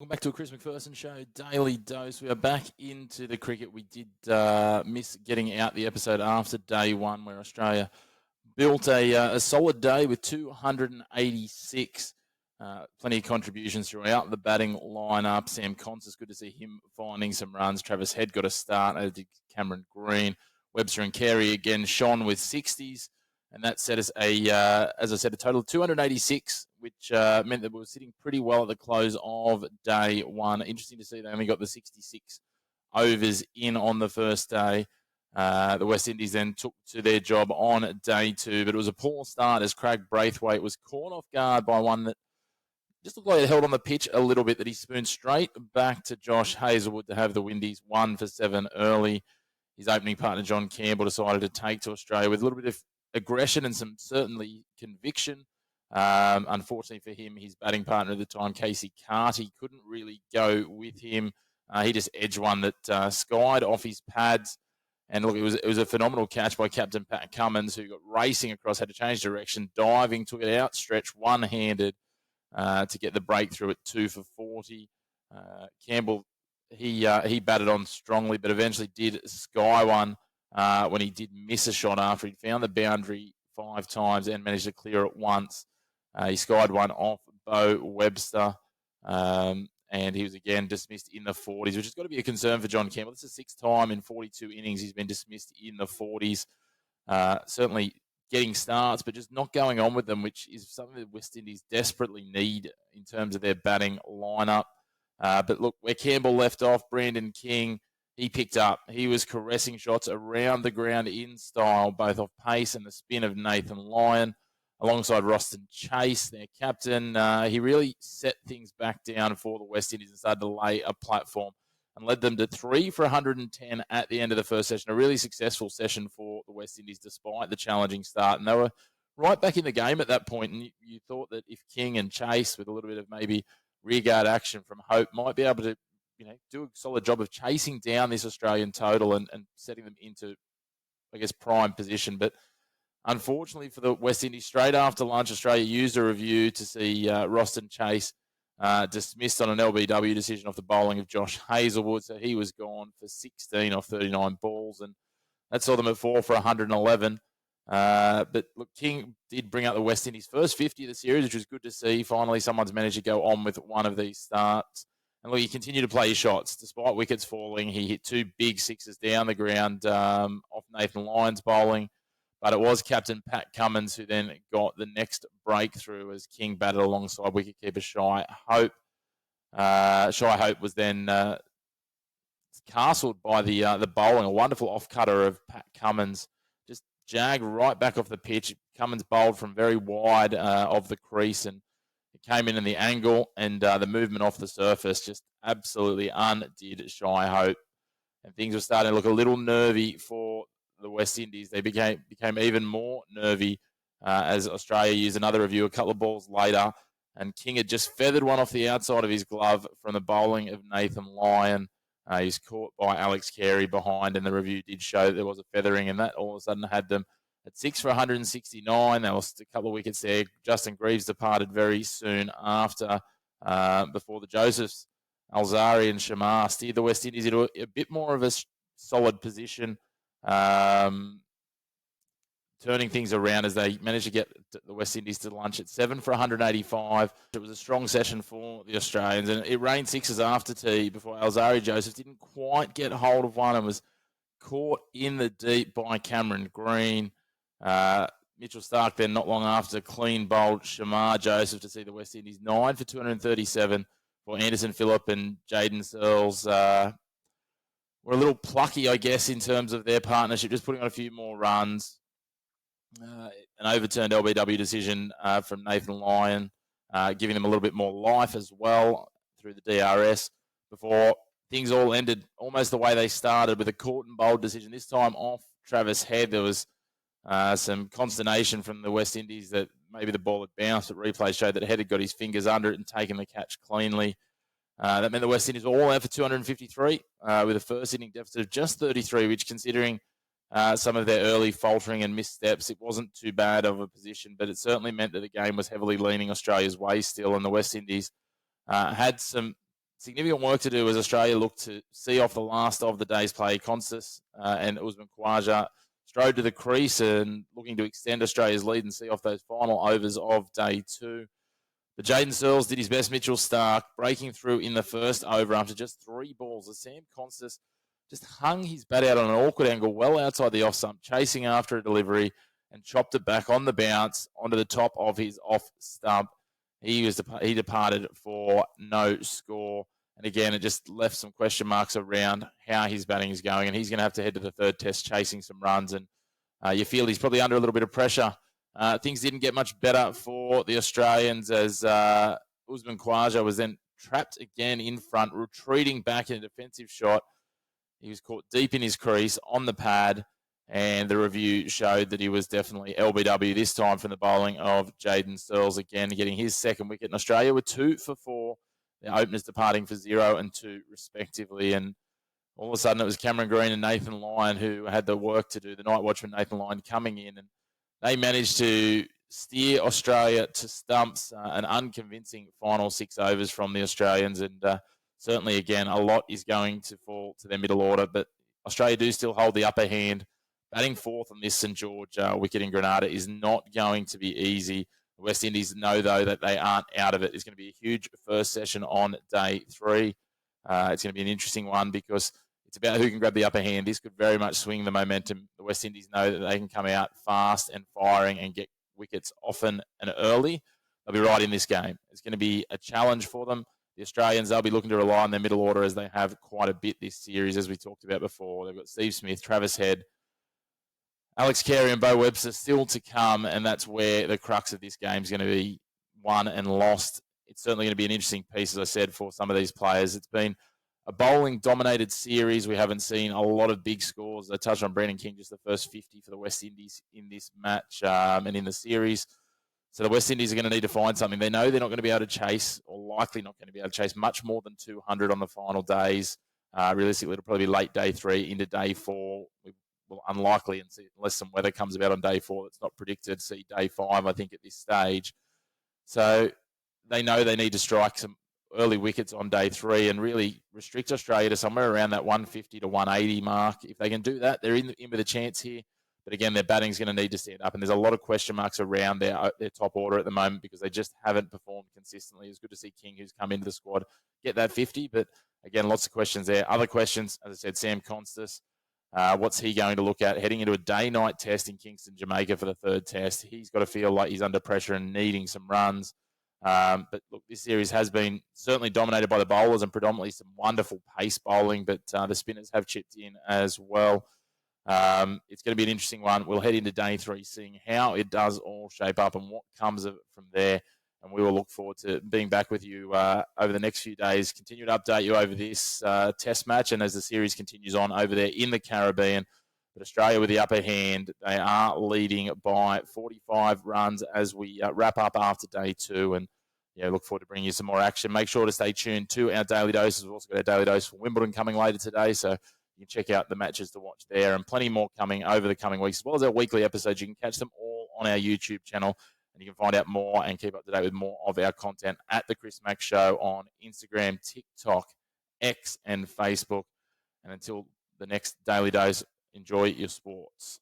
Welcome back to a Chris McPherson Show Daily Dose. We are back into the cricket. We did miss getting out the episode after day one where Australia built a solid day with 286. Plenty of contributions throughout the batting lineup. Sam Consis, good to see him finding some runs. Travis Head got a start, as did Cameron Green. Webster and Carey again shone with 60s. And that set us as I said, a total of 286, which meant that we were sitting pretty well at the close of day one. Interesting to see they only got the 66 overs in on the first day. The West Indies then took to their job on day two, but it was a poor start as Craig Braithwaite was caught off guard by one that just looked like it held on the pitch a little bit, that he spooned straight back to Josh Hazlewood to have the Windies 1 for 7 early. His opening partner, John Campbell, decided to take to Australia with a little bit of aggression and some certainly conviction. Unfortunately for him, his batting partner at the time, Casey Carty, couldn't really go with him. He just edged one that skied off his pads. And look, it was a phenomenal catch by Captain Pat Cummins, who got racing across, had to change direction, diving, took it out, stretched one-handed to get the breakthrough at 2 for 40. Campbell, he batted on strongly, but eventually did sky one when he did miss a shot after he'd found the boundary 5 times and managed to clear it once. He skied one off Bo Webster, and he was again dismissed in the 40s, which has got to be a concern for John Campbell. This is the 6th time in 42 innings he's been dismissed in the 40s. Certainly getting starts, but just not going on with them, which is something that West Indies desperately need in terms of their batting lineup. But look, where Campbell left off, Brandon King, he picked up. He was caressing shots around the ground in style, both off pace and the spin of Nathan Lyon, alongside Roston Chase, their captain. He really set things back down for the West Indies and started to lay a platform and led them to 3 for 110 at the end of the first session. A really successful session for the West Indies despite the challenging start. And they were right back in the game at that point. And you thought that if King and Chase, with a little bit of maybe rearguard action from Hope, might be able to do a solid job of chasing down this Australian total and setting them into, I guess, prime position. But unfortunately for the West Indies, straight after lunch, Australia used a review to see Roston Chase dismissed on an LBW decision off the bowling of Josh Hazlewood. So he was gone for 16 off 39 balls, and that saw them at 4 for 111. But look, King did bring out the West Indies' first 50 of the series, which was good to see. Finally, someone's managed to go on with one of these starts. And look, he continued to play his shots. Despite wickets falling, he hit 2 big sixes down the ground off Nathan Lyon's bowling. But it was Captain Pat Cummins who then got the next breakthrough as King batted alongside wicketkeeper Shy Hope. Shy Hope was then castled by the bowling, a wonderful off-cutter of Pat Cummins. Just jagged right back off the pitch. Cummins bowled from very wide of the crease, and it came in the angle, and the movement off the surface just absolutely undid Shy Hope. And things were starting to look a little nervy for the West Indies. They became even more nervy as Australia used another review a couple of balls later, and King had just feathered one off the outside of his glove from the bowling of Nathan Lyon. He's caught by Alex Carey behind, and the review did show that there was a feathering, and that all of a sudden had them at 6 for 169. There was a couple of wickets there. Justin Greaves departed very soon after, before the Josephs, Alzari and Shamar steered the West Indies into a bit more of a solid position, turning things around as they managed to get the West Indies to lunch at 7 for 185. It was a strong session for the Australians, and it rained sixes after tea before Alzari Joseph didn't quite get hold of one and was caught in the deep by Cameron Green. Mitchell Stark then not long after clean bowled Shamar Joseph to see the West Indies 9 for 237 for Anderson Phillip and Jaden Searles. Were a little plucky, I guess, in terms of their partnership, just putting on a few more runs. An overturned LBW decision from Nathan Lyon, giving them a little bit more life as well through the DRS before things all ended almost the way they started with a caught and bowled decision, this time off Travis Head. There was some consternation from the West Indies that maybe the ball had bounced, but replay showed that Head had got his fingers under it and taken the catch cleanly. That meant the West Indies were all out for 253 with a first inning deficit of just 33, which, considering some of their early faltering and missteps, it wasn't too bad of a position, but it certainly meant that the game was heavily leaning Australia's way still, and the West Indies had some significant work to do as Australia looked to see off the last of the day's play. Constas and Usman Khawaja strode to the crease and looking to extend Australia's lead and see off those final overs of day 2. But Jaden Searles did his best. Mitchell Starc breaking through in the first over after just 3 balls as Sam Constas just hung his bat out on an awkward angle well outside the off stump, chasing after a delivery and chopped it back on the bounce onto the top of his off stump. He departed for no score. And again, it just left some question marks around how his batting is going. And he's going to have to head to the third test chasing some runs. And you feel he's probably under a little bit of pressure. Things didn't get much better for the Australians as Usman Khawaja was then trapped again in front, retreating back in a defensive shot. He was caught deep in his crease on the pad, and the review showed that he was definitely LBW this time from the bowling of Jaden Searles, again getting his second wicket. In Australia were 2 for 4, the openers departing for 0 and 2 respectively. And all of a sudden it was Cameron Green and Nathan Lyon who had the work to do, the night watchman Nathan Lyon coming in, and they managed to steer Australia to stumps, an unconvincing final 6 overs from the Australians. And certainly, again, a lot is going to fall to their middle order, but Australia do still hold the upper hand. Batting fourth on this St George wicket in Grenada is not going to be easy. The West Indies know, though, that they aren't out of it. It's going to be a huge first session on day 3. It's going to be an interesting one because it's about who can grab the upper hand. This could very much swing the momentum. The West Indies know that they can come out fast and firing and get wickets often and early. They'll be right in this game. It's going to be a challenge for them. The Australians, they'll be looking to rely on their middle order as they have quite a bit this series, as we talked about before. They've got Steve Smith, Travis Head, Alex Carey and Bo Webster still to come, and that's where the crux of this game is going to be won and lost. It's certainly going to be an interesting piece, as I said, for some of these players. It's been a bowling-dominated series. We haven't seen a lot of big scores. I touched on Brandon King, just the first 50 for the West Indies in this match and in the series. So the West Indies are going to need to find something. They know they're not going to be able to chase, or likely not going to be able to chase, much more than 200 on the final days. Realistically, it'll probably be late day 3 into day 4. We will unlikely, and unless some weather comes about on day 4 that's not predicted, see day 5, I think, at this stage. So they know they need to strike some early wickets on day 3 and really restrict Australia to somewhere around that 150 to 180 mark. If they can do that, they're in with a chance here. But again, their batting's going to need to stand up, and there's a lot of question marks around their top order at the moment because they just haven't performed consistently. It's good to see King, who's come into the squad, get that 50. But again, lots of questions there. Other questions, as I said, Sam Constas. What's he going to look at heading into a day-night test in Kingston, Jamaica for the 3rd test? He's got to feel like he's under pressure and needing some runs. But look, this series has been certainly dominated by the bowlers and predominantly some wonderful pace bowling, but the spinners have chipped in as well. It's going to be an interesting one. We'll head into day 3 seeing how it does all shape up and what comes of it from there. And we will look forward to being back with you over the next few days, continue to update you over this test match and as the series continues on over there in the Caribbean. But Australia with the upper hand, they are leading by 45 runs as we wrap up after day 2. And yeah, look forward to bringing you some more action. Make sure to stay tuned to our daily doses. We've also got our daily dose for Wimbledon coming later today, so you can check out the matches to watch there, and plenty more coming over the coming weeks, as well as our weekly episodes. You can catch them all on our YouTube channel, and you can find out more and keep up to date with more of our content at The Chris Mack Show on Instagram, TikTok, X, and Facebook. And until the next daily dose, enjoy your sports.